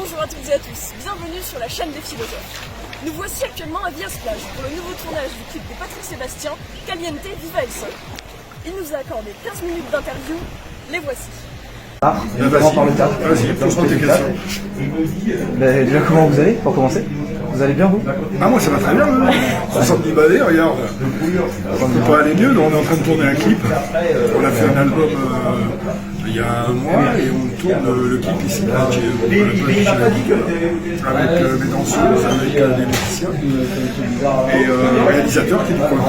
Bonjour à toutes et à tous, bienvenue sur la chaîne des philosophes. Nous voici actuellement à Villas-Plage pour le nouveau tournage du clip de Patrick Sébastien, Caliente Viva El Sol. Il nous a accordé 15 minutes d'interview, les voici. Évidemment par le théâtre. Vas-y, pose-moi tes questions. Mais déjà, comment vous allez, pour commencer? Vous allez bien, vous? Ah, moi ça va très bien, 70 balais, regarde. On ne peut pas aller mieux, on est en train de tourner un clip. On a fait un album il y a un mois et on tourne le clip ici, là, avec mes danseuses, avec des musiciens et le réalisateur qui est du coin.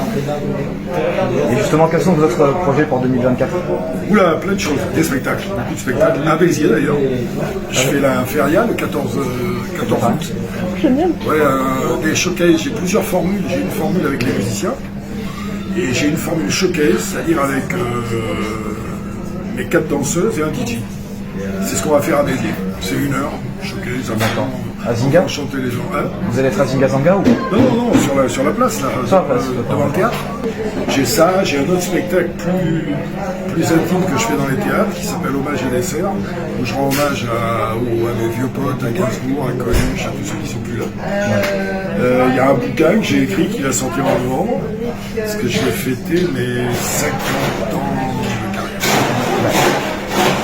Et justement, quels sont vos autres projets pour 2024? Oula, plein de choses, des spectacles, beaucoup de spectacles. À Béziers d'ailleurs. Je fais la feria le 14 août. Ouais, des showcases, j'ai plusieurs formules. J'ai une formule avec les musiciens et j'ai une formule showcase, c'est-à-dire avec mes 4 danseuses et un DJ. C'est ce qu'on va faire à Béziers. C'est 1 heure, showcase, À Zinga? pour chanter les gens. Hein? Vous allez être à Zinga Zanga ou? Non, sur la place, là, Sur la place, devant le théâtre. J'ai ça, j'ai un autre spectacle plus intime que je fais dans les théâtres, qui s'appelle Hommage et dessert, où je rends hommage à mes vieux potes, à Gainsbourg, à Coluche, à tous ceux qui sont plus là. Il y a un bouquin que j'ai écrit qui va sortir en novembre, parce que je vais fêter mes 50 ans de carrière.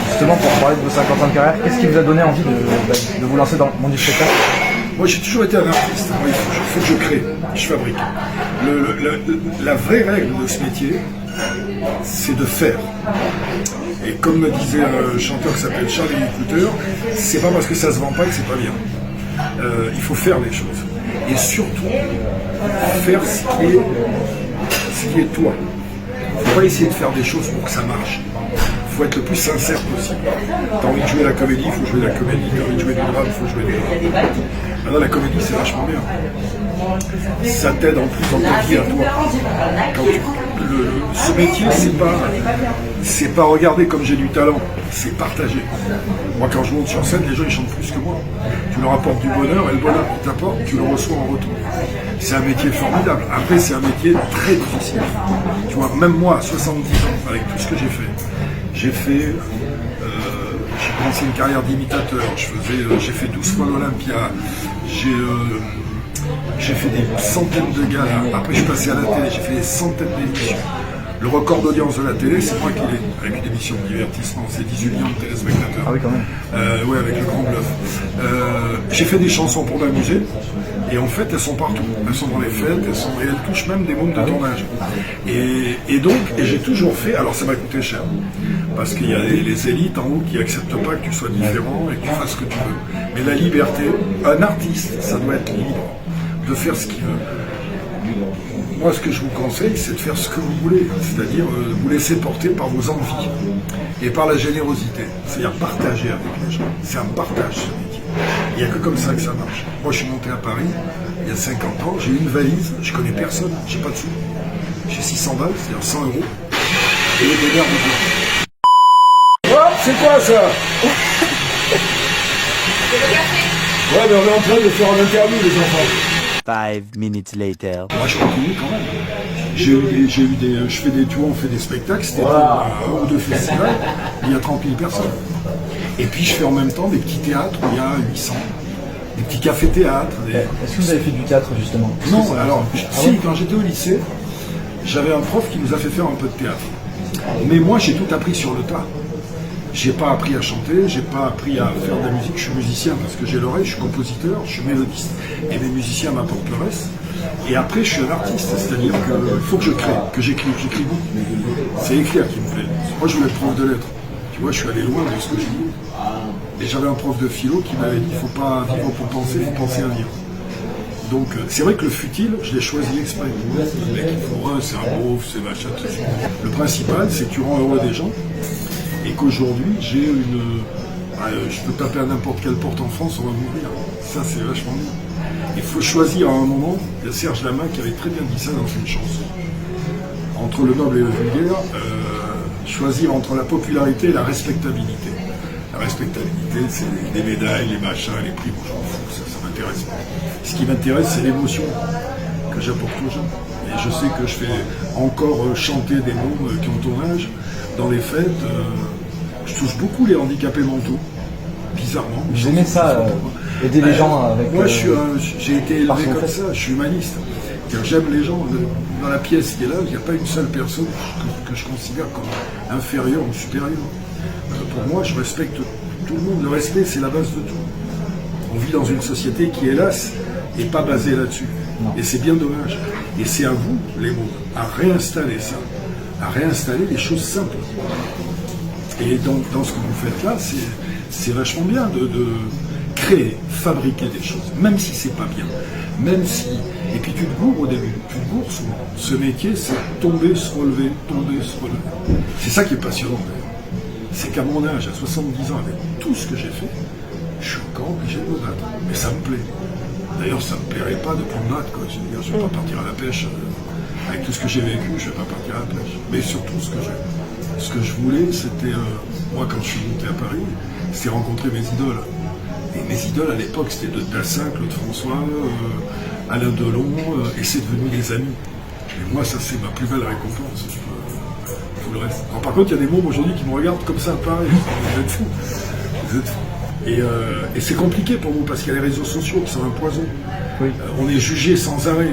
Justement, pour parler de vos 50 ans de carrière, qu'est-ce qui vous a donné envie de vous lancer dans le monde du spectacle? Moi, j'ai toujours été un artiste. Moi, il faut que je crée, je fabrique. La vraie règle de ce métier, c'est de faire. Et comme me disait un chanteur qui s'appelle Charlie Cooter, c'est pas parce que ça se vend pas que c'est pas bien. Il faut faire les choses. Et surtout, faire ce qui est toi. Il ne faut pas essayer de faire des choses pour que ça marche. Il faut être le plus sincère possible. Tu as envie de jouer la comédie, il faut jouer la comédie. Tu as envie de jouer du drame, il faut jouer du drame. Maintenant, la comédie, c'est vachement bien. Ça t'aide en plus dans ta vie à toi. Ce métier, c'est pas regarder comme j'ai du talent, c'est partager. Moi, quand je monte sur scène, les gens ils chantent plus que moi. Tu leur apportes du bonheur et le bonheur qu'ils t'apportent, tu le reçois en retour. C'est un métier formidable. Après, c'est un métier très difficile. Tu vois, même moi, à 70 ans, avec tout ce que j'ai fait, j'ai commencé une carrière d'imitateur. J'ai fait 12 fois l'Olympia. J'ai fait des centaines de galas. Après, je suis passé à la télé. J'ai fait des centaines d'émissions. Le record d'audience de la télé, c'est moi qui l'ai. Avec une émission de divertissement, c'est 18 millions de téléspectateurs. Ah oui, quand même. Ouais, avec le Grand Bluff. J'ai fait des chansons pour m'amuser. Et en fait, elles sont partout. Elles sont dans les fêtes, et elles touchent même des mômes de ton âge. Et donc, j'ai toujours fait. Alors, ça m'a coûté cher. Parce qu'il y a les élites en haut qui n'acceptent pas que tu sois différent et que tu fasses ce que tu veux. Mais la liberté, un artiste, ça doit être libre de faire ce qu'il veut. Moi, ce que je vous conseille, c'est de faire ce que vous voulez, c'est-à-dire vous laisser porter par vos envies et par la générosité, c'est-à-dire partager avec les gens. C'est un partage, ce métier. Il n'y a que comme ça que ça marche. Moi, je suis monté à Paris il y a 50 ans, j'ai une valise, je connais personne, j'ai pas de sous. J'ai 600 balles, c'est-à-dire 100 euros, et des verres de bière. Oh, c'est quoi ça? Ouais, mais on est en train de faire un interview, les enfants. 5 minutes later. Moi, je suis reconnu quand même. Je fais des tours, on fait des spectacles, c'était pour un ou 2 festivals, il y a 30 000 personnes. Et puis je fais en même temps des petits théâtres où il y a 800, des petits cafés-théâtres. Est-ce que vous avez fait du théâtre, justement? Non, alors, si, quand j'étais au lycée, j'avais un prof qui nous a fait faire un peu de théâtre. Mais moi, j'ai tout appris sur le tas. J'ai pas appris à chanter, j'ai pas appris à faire de la musique, je suis musicien parce que j'ai l'oreille, je suis compositeur, je suis mélodiste et mes musiciens m'apportent le reste. Et après je suis un artiste, c'est-à-dire qu'il faut que je crée, que j'écris beaucoup. C'est écrire qui me plaît. Moi je voulais être prof de lettres. Tu vois, je suis allé loin de ce que je dis. Et j'avais un prof de philo qui m'avait dit, il faut pas vivre pour penser, il faut penser à vivre. Donc c'est vrai que le futile, je l'ai choisi exprès. Le mec il faut c'est un beauf, c'est machin, tout ça. Le principal, c'est que tu rends heureux des gens. Et qu'aujourd'hui, j'ai je peux taper à n'importe quelle porte en France, on va m'ouvrir. Ça, c'est vachement bien. Il faut choisir à un moment, il y a Serge Lama qui avait très bien dit ça dans une chanson. Entre le noble et le vulgaire, choisir entre la popularité et la respectabilité. La respectabilité, c'est les médailles, les machins, les prix, bon, j'en fous, ça m'intéresse pas. Ce qui m'intéresse, c'est l'émotion que j'apporte aux gens. Et je sais que je fais encore chanter des mômes qui ont ton âge. Dans les fêtes, je touche beaucoup les handicapés mentaux, bizarrement. Vous aimez ça aider les gens avec... Moi, j'ai été par élevé son comme fait. ça, je suis humaniste. J'aime les gens. Dans la pièce qui est là, il n'y a pas une seule personne que je considère comme inférieure ou supérieure. Pour moi, je respecte tout le monde. Le respect, c'est la base de tout. On vit dans une société qui, hélas, n'est pas basée là-dessus. Et c'est bien dommage. Et c'est à vous, les mots, à réinstaller ça, à réinstaller les choses simples. Et donc, dans ce que vous faites là, c'est vachement bien de créer, fabriquer des choses, même si c'est pas bien, même si... Et puis tu te gourres au début, tu te gourres souvent. Ce métier, c'est tomber, se relever, tomber, se relever. C'est ça qui est passionnant d'ailleurs. C'est qu'à mon âge, à 70 ans, avec tout ce que j'ai fait, je suis encore obligé de me battre. Mais ça me plaît. D'ailleurs, ça me plairait pas de prendre date, quoi. Je veux dire, je vais pas partir à la pêche. Avec tout ce que j'ai vécu, je vais pas partir à la pêche. Mais surtout, ce que je voulais, c'était... moi, quand je suis monté à Paris, c'était rencontrer mes idoles. Et mes idoles, à l'époque, c'était de Dassin, Claude François, Alain Delon, et c'est devenu des amis. Et moi, ça, c'est ma plus belle récompense. Tout le reste. Alors, par contre, il y a des mômes aujourd'hui qui me regardent comme ça, pareil. Vous êtes fous. Vous êtes fous. Et c'est compliqué pour nous, parce qu'il y a les réseaux sociaux qui sont un poison. Oui. On est jugé sans arrêt.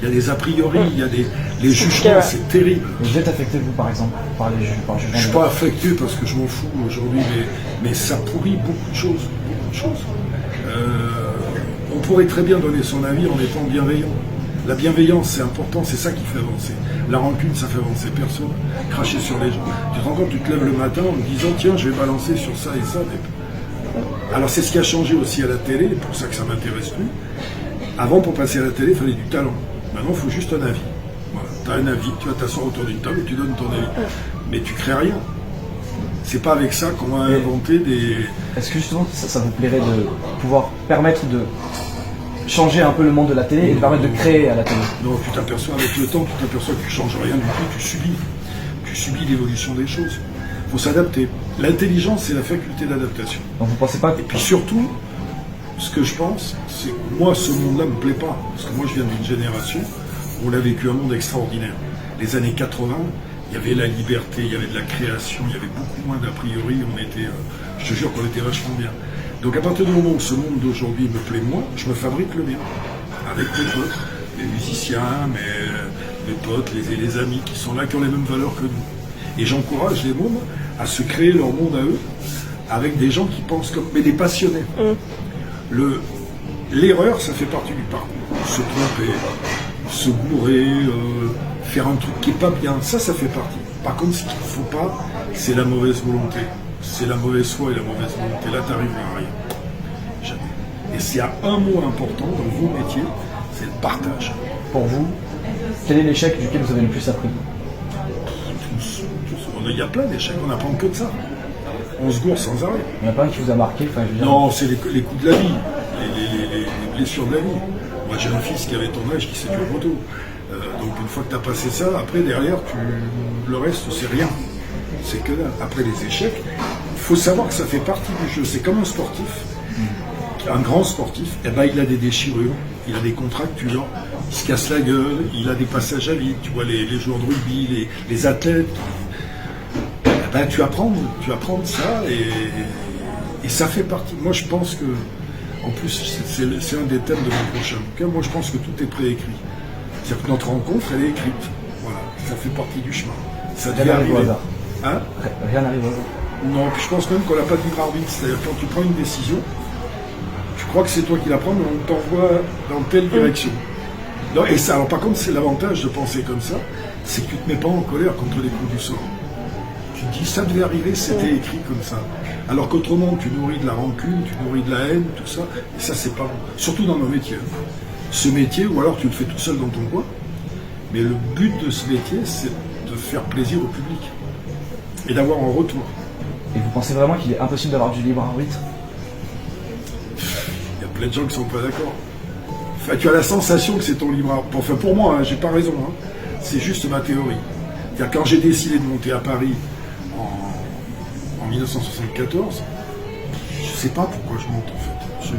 Il y a des a priori, il y a les jugements, c'est terrible. Vous êtes affecté, vous, par exemple, par le jugement? Je ne suis pas affecté parce que je m'en fous aujourd'hui, mais ça pourrit beaucoup de choses. On pourrait très bien donner son avis en étant bienveillant. La bienveillance, c'est important, c'est ça qui fait avancer. La rancune, ça fait avancer personne. Cracher sur les gens. Tu te rends compte, tu te lèves le matin en me disant, tiens, je vais balancer sur ça et ça. Alors c'est ce qui a changé aussi à la télé, c'est pour ça que ça ne m'intéresse plus. Avant, pour passer à la télé, il fallait du talent. Maintenant, il faut juste un avis. Voilà. Tu as un avis, tu vas t'asseoir autour d'une table et tu donnes ton avis. Mais tu crées rien. C'est pas avec ça qu'on va inventer des... Est-ce que justement, ça vous plairait de pouvoir permettre de changer un peu le monde de la télé et de permettre de créer à la télé? Non, tu t'aperçois avec le temps, tu t'aperçois que tu ne changes rien du tout, tu subis. Tu subis l'évolution des choses. Il faut s'adapter. L'intelligence, c'est la faculté d'adaptation. Donc vous pensez pas que... Et puis surtout, ce que je pense, c'est que moi, ce monde-là ne me plaît pas. Parce que moi, je viens d'une génération où on a vécu un monde extraordinaire. Les années 80, il y avait la liberté, il y avait de la création, il y avait beaucoup moins d'a priori. On était, je te jure qu'on était vachement bien. Donc à partir du moment où ce monde d'aujourd'hui me plaît moins, je me fabrique le mien. Avec mes potes, mes musiciens, mes potes, les amis qui sont là, qui ont les mêmes valeurs que nous. Et j'encourage les mômes à se créer leur monde à eux, avec des gens qui pensent comme... mais des passionnés. L'erreur, ça fait partie du parcours. Se tromper, se bourrer, faire un truc qui n'est pas bien, ça fait partie. Par contre, ce qu'il ne faut pas, c'est la mauvaise volonté. C'est la mauvaise foi et la mauvaise volonté. Là, tu n'arriveras à rien. Jamais. Et s'il y a un mot important dans vos métiers, c'est le partage. Pour vous, quel est l'échec duquel vous avez le plus appris? Tous. Il y a plein d'échecs, on n'apprend que de ça. On se gourre sans arrêt. Il n'y en a pas un qui vous a marqué? Enfin, je veux dire... Non, c'est les coups de la vie, les blessures de la vie. Moi, j'ai un fils qui avait ton âge qui s'est tué au poteau. Donc, une fois que tu as passé ça, après, derrière, le reste, c'est rien. C'est que là. Après les échecs, il faut savoir que ça fait partie du jeu. C'est comme un sportif. Un grand sportif, eh ben, il a des déchirures, il a des contractures, il se casse la gueule, il a des passages à vide. Tu vois, les joueurs de rugby, les athlètes... Ben, tu apprends de ça et ça fait partie. Moi, je pense que, en plus, c'est un des thèmes de mon prochain bouquin. Moi, je pense que tout est préécrit. C'est-à-dire que notre rencontre, elle est écrite. Voilà, ça fait partie du chemin. Ça devait arriver. Au hasard. Hein? Rien n'arrive au hasard. Non, puis je pense même qu'on n'a pas de libre arbitre. C'est-à-dire quand tu prends une décision, tu crois que c'est toi qui la prends, mais on t'envoie dans telle direction. Non, et ça, alors par contre, c'est l'avantage de penser comme ça, c'est que tu ne te mets pas en colère contre les coups du sort. Tu te dis, ça devait arriver, c'était écrit comme ça. Alors qu'autrement, tu nourris de la rancune, tu nourris de la haine, tout ça, et ça, c'est pas bon. Surtout dans nos métiers. Ce métier, ou alors tu le fais tout seul dans ton coin, mais le but de ce métier, c'est de faire plaisir au public et d'avoir un retour. Et vous pensez vraiment qu'il est impossible d'avoir du libre arbitre? Il y a plein de gens qui ne sont pas d'accord. Enfin, tu as la sensation que c'est ton libre arbitre. Enfin, pour moi, hein, j'ai pas raison. Hein. C'est juste ma théorie. C'est-à-dire, quand j'ai décidé de monter à Paris en 1974, je ne sais pas pourquoi je monte en fait.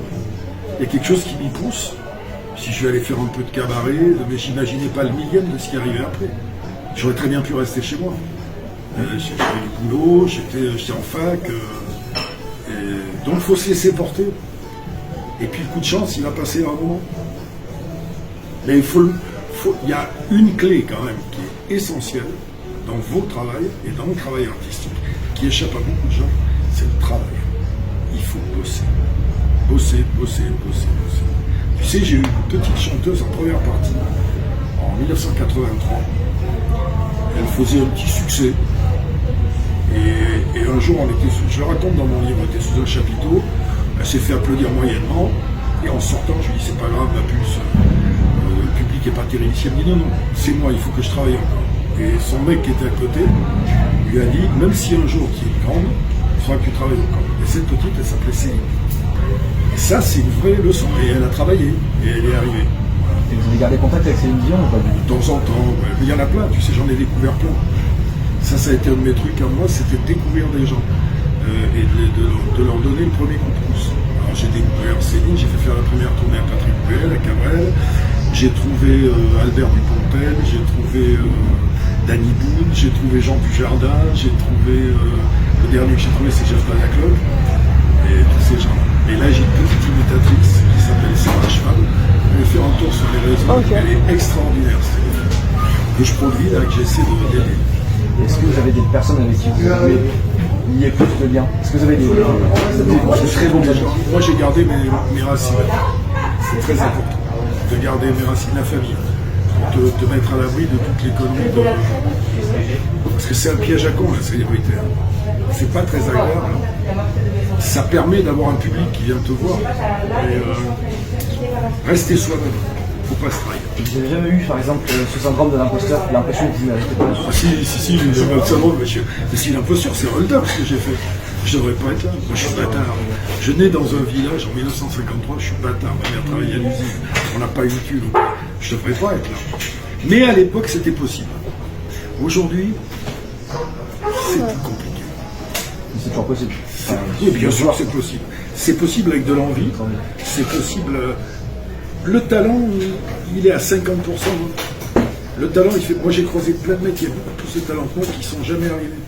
Il y a quelque chose qui m'y pousse. Si je vais aller faire un peu de cabaret, mais j'imaginais pas le millième de ce qui arrivait après. J'aurais très bien pu rester chez moi. J'avais du boulot, j'étais en fac. Et donc il faut se laisser porter. Et puis le coup de chance, il va passer à un moment. Mais il y a une clé quand même qui est essentielle dans votre travail et dans le travail artistique, qui échappe à beaucoup de gens, c'est le travail. Il faut bosser. Bosser, bosser, bosser, bosser. Tu sais, j'ai eu une petite chanteuse en première partie, en 1983. Elle faisait un petit succès. Et un jour, je le raconte dans mon livre, on était sous un chapiteau, elle s'est fait applaudir moyennement, et en sortant, je lui dis, c'est pas grave, ma puce, le public n'est pas terrible. Elle me dit, non, non, c'est moi, il faut que je travaille encore. Et son mec qui était à côté lui a dit, même si un jour tu es grande, il faudra que tu travailles encore. Et cette petite, elle s'appelait Céline. Et ça, c'est une vraie leçon. Et elle a travaillé, et elle est arrivée. Et vous avez gardé contact avec Céline Dion ou pas du tout? De temps en temps, ouais. Mais il y en a plein, tu sais, j'en ai découvert plein. Ça a été un de mes trucs à moi, c'était de découvrir des gens et de leur donner le premier coup de pouce. Alors j'ai découvert Céline, j'ai fait faire la première tournée à Patrick Bruel, à Cabrel, j'ai trouvé Albert Dupontel, j'ai trouvé Danny Boone, j'ai trouvé Jean Dujardin, j'ai trouvé le dernier que j'ai trouvé c'est Jeff Panaclock et tous ces gens. Et là j'ai une petite imitatrice qui s'appelle Sarah Cheval, elle va faire un tour sur les réseaux, elle est extraordinaire, que je produis là, que j'essaie d'aider. Est-ce que vous avez des personnes avec qui vous pouvez lier plus de liens? Est-ce que vous avez des très bons amis? Moi j'ai gardé mes racines, c'est très important de garder mes racines, la famille, pour te mettre à l'abri de toutes les conneries. Parce que c'est un piège à con la célébrité, c'est pas très agréable. Ça permet d'avoir un public qui vient te voir. Et restez soi-même, faut pas se trahir. Vous n'avez jamais eu, par exemple, ce syndrome de l'imposteur, l'impression que vous n'arrêtez pas? Ah si, j'ai un syndrome, monsieur. Mais si l'imposture, c'est Holder ce que j'ai fait. Je devrais pas être là. Moi, je suis bâtard. Je nais dans un village en 1953, je suis bâtard. Ma mère travaillait à l'usine. On n'a pas eu de cul, donc je devrais pas être là. Mais à l'époque, c'était possible. Aujourd'hui, c'est plus compliqué. C'est toujours possible. Oui, bien sûr, c'est possible. C'est possible avec de l'envie. C'est possible. Le talent, il est à 50%. Le talent, il fait. Moi, j'ai croisé plein de mecs, il y a tous ces talents qui ne sont jamais arrivés.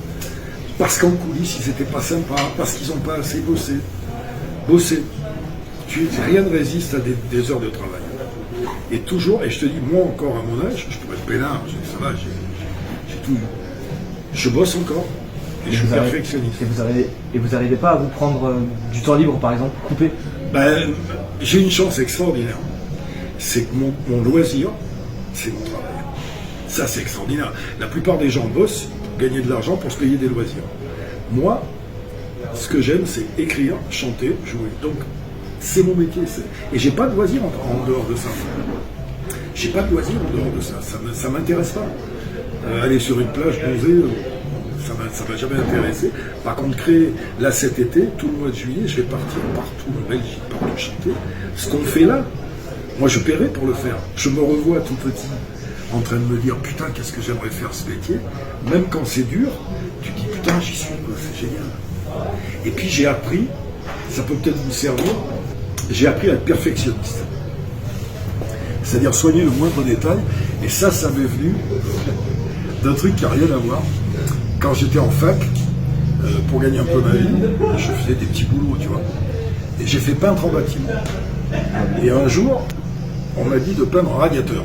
Parce qu'en coulisses, ils n'étaient pas sympas, parce qu'ils n'ont pas assez bossé. Rien ne résiste à des heures de travail. Et toujours, et je te dis, moi encore à mon âge, je pourrais être peinard, ça va, j'ai tout. Je bosse encore. Et je suis perfectionniste. Et vous n'arrivez pas à vous prendre du temps libre, par exemple, couper? Ben, j'ai une chance extraordinaire. C'est que mon loisir, c'est mon travail. Ça, c'est extraordinaire. La plupart des gens bossent pour gagner de l'argent pour se payer des loisirs. Moi, ce que j'aime, c'est écrire, chanter, jouer. Donc, c'est mon métier. Et j'ai pas de loisir en dehors de ça. J'ai pas de loisir en dehors de ça. Ça m'intéresse pas. Aller sur une plage bronzée, ça m'a jamais intéressé. Par contre, créer, là cet été, tout le mois de juillet, je vais partir partout en Belgique, partout chanter. Ce qu'on fait là, moi je paierai pour le faire. Je me revois tout petit en train de me dire putain, qu'est-ce que j'aimerais faire ce métier. Même quand c'est dur, tu te dis putain, j'y suis, c'est génial. Et puis j'ai appris, ça peut peut-être vous servir, j'ai appris à être perfectionniste. C'est-à-dire soigner le moindre détail. Et ça m'est venu d'un truc qui n'a rien à voir. Quand j'étais en fac, pour gagner un peu ma vie, je faisais des petits boulots, tu vois. Et j'ai fait peintre en bâtiment. Et un jour, on m'a dit de peindre un radiateur.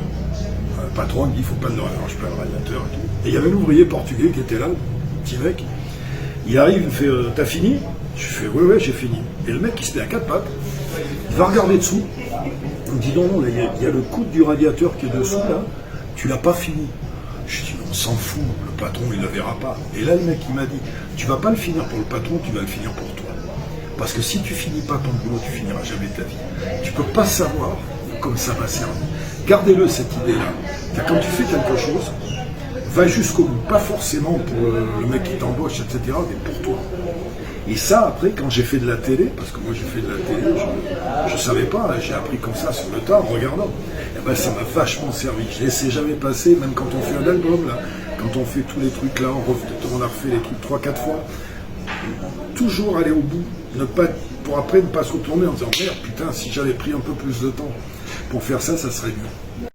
Un patron me dit, il faut peindre je peins un radiateur et tout. Et il y avait l'ouvrier portugais qui était là, le petit mec. Il arrive, il me fait, t'as fini? Je fais, ouais, j'ai fini. Et le mec, il se met à quatre pattes, il va regarder dessous. Il me dit, non, là, il y a le coude du radiateur qui est dessous, là, tu l'as pas fini. Je dis, on s'en fout, le patron, il ne le verra pas. Et là, le mec, il m'a dit, tu vas pas le finir pour le patron, tu vas le finir pour toi. Parce que si tu finis pas ton boulot, tu finiras jamais ta vie. Tu peux pas savoir comme ça va servir. Gardez-le, cette idée-là. Quand tu fais quelque chose, va jusqu'au bout. Pas forcément pour le mec qui t'embauche, etc., mais pour toi. Et ça, après, quand j'ai fait de la télé, parce que moi j'ai fait de la télé, je ne savais pas, j'ai appris comme ça sur le tas en regardant. Et ben, ça m'a vachement servi. Je ne laissais jamais passer, même quand on fait un album, là, quand on fait tous les trucs là, on a refait les trucs 3-4 fois. Toujours aller au bout, pour après ne pas se retourner en disant merde, putain, si j'avais pris un peu plus de temps pour faire ça, ça serait mieux.